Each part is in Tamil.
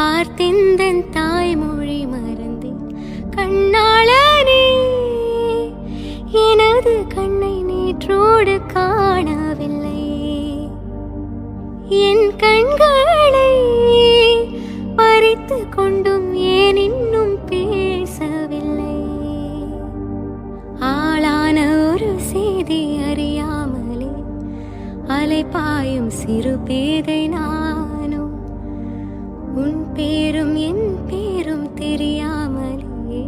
பார்த்தெந்தன் தாய்மொழி மறந்தேன் கண்ணாளனே. எனது கண்ணை நேற்றோடு காணவில்லை, என் கண்களை பறித்து கொண்டும் ஏன் இன்னும் பேசவில்லை. ஆளான ஒரு செய்தி அறியாமலே அலைபாயும் சிறு பேதை நானோ. உன் பேரும் என் பேரும் தெரியாமலே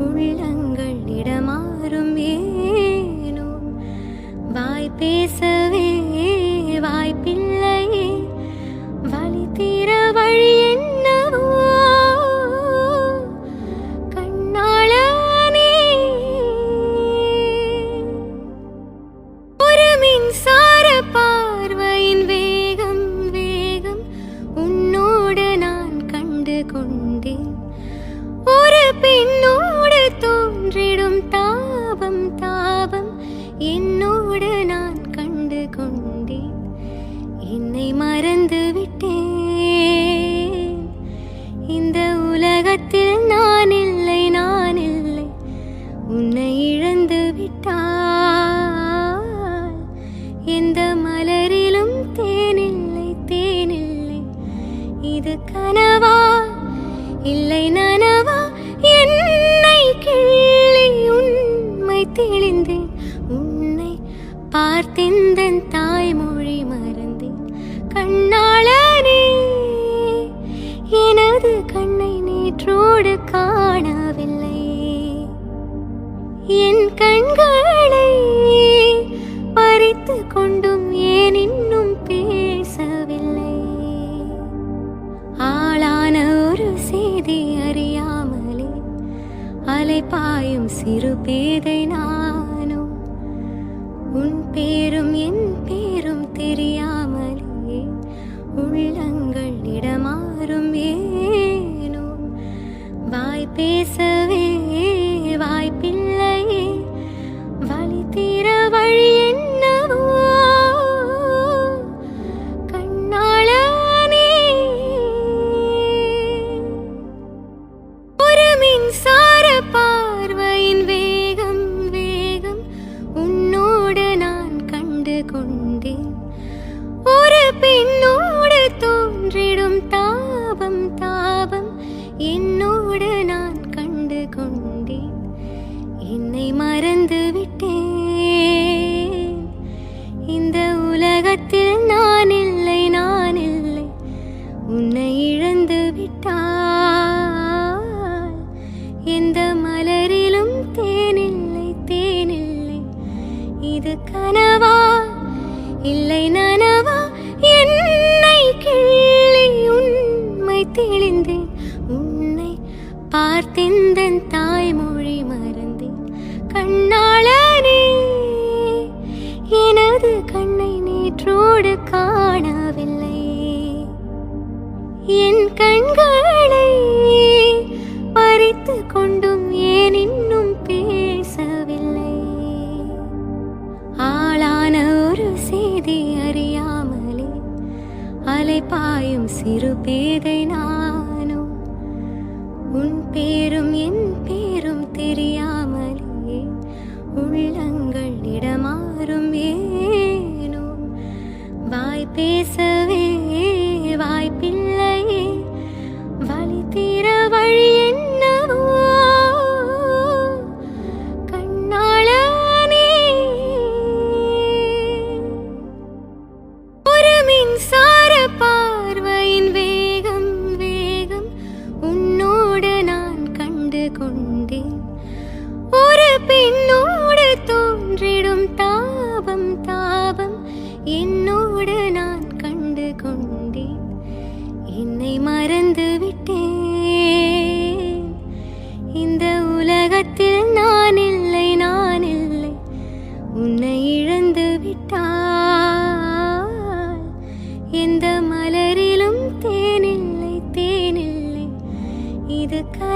உள்ளங்கள் இடமாறும் ஏனோ. வாய் பேசவே வாய்ப்பில்லையே, வழி தீர வழி என்னவோ கண்ணாளனே. ஒரு மின்சார பார்வையின் வேகம் வேகம் உன்னோடு நான் கண்டு கொண்டேன். ஒரு பெண்ணோடு தோன்றிடும் தாபம் தாபம் என்னோடு நான் கண்டு கொண்டேன். என்னை மறந்து விட்டேன், இந்த உலகத்தில் நான் இல்லை நான் இல்லை. உன்னை இழந்து விட்டால் எந்த மலரிலும் தேனில்லை தேனில்லை. இது கனவா இல்லை நனவா, என்னை கிள்ளி உண்மை தெளிந்தேன். உன்னை பார்த்தெந்தன் தாய்மொழி மறந்தேன் கண்ணாளனே. எனது கண்ணை நேற்றோடு காணவில்லை, என் கண்களை பறித்து கொண்டும் ஏன் இன்னும் பேசவில்லை. ஆளான ஒரு செய்தி அறியாமலே அலைபாயும் சிறு பேதை நானோ. உன் பேரும் என் பேரும் தெரியாமலே உள்ளங்கள் இடமாறும் ஏனோ. வாய் பேசவே வாய்ப்பில்லையே, வழி தீர வழி என்னவோ கண்ணாளனே. ஒரு மின்சார பார்வையின் வேகம் வேகம் உன்னோடு நான் கண்டு கொண்டேன். ஒரு பெண்ணோடு தோன்றிடும் தாபம் தாபம் என்னோடு நான் கண்டு கொண்டேன். என்னை மறந்து விட்டேன், இந்த உலகத்தில் நான் இல்லை நான் இல்லை. உன்னை இழந்து விட்டால் எந்த மலரிலும் தேனில்லை தேனில்லை. இது கனவா இல்லை நனவா, என்னை கிள்ளி உண்மை தெளிந்தேன். உன்னை பார்த்தெந்தன் தாய்மொழி மறந்தேன் கண்ணாளனே. எனது கண்ணை நேற்றோடு காணவில்லை, என் கண்களை பறித்து கொண்டும் ஏன் இன்னும் பேசவில்லை. ஆளான ஒரு செய்தி அறியாமலே அலைபாயும் சிறு பேதை நானோ. உன் பேரும் என் பேரும் தெரியாமலே உள்ளங்கள் இடமாறும் ஏனோ. வாய் பேசவே வாய்ப்பில்லையே, வழி தீர வழி என்னவோ கண்ணாளனே. ஒரு மின்சார பார்வையின் வேகம் வேகம் உன்னோடு நான் கண்டு கொண்டேன். ஒரு பெண்ணோடு தோன்றிடும் தாபம் தாபம் என்னோடு நான் கண்டு கொண்டேன். என்னை மறந்து விட்டேன், இந்த உலகத்தில் நான் இல்லை நான் இல்லை. உன்னை இழந்து விட்டால் எந்த மலரிலும் தேனில்லை தேனில்லை. இது கனவா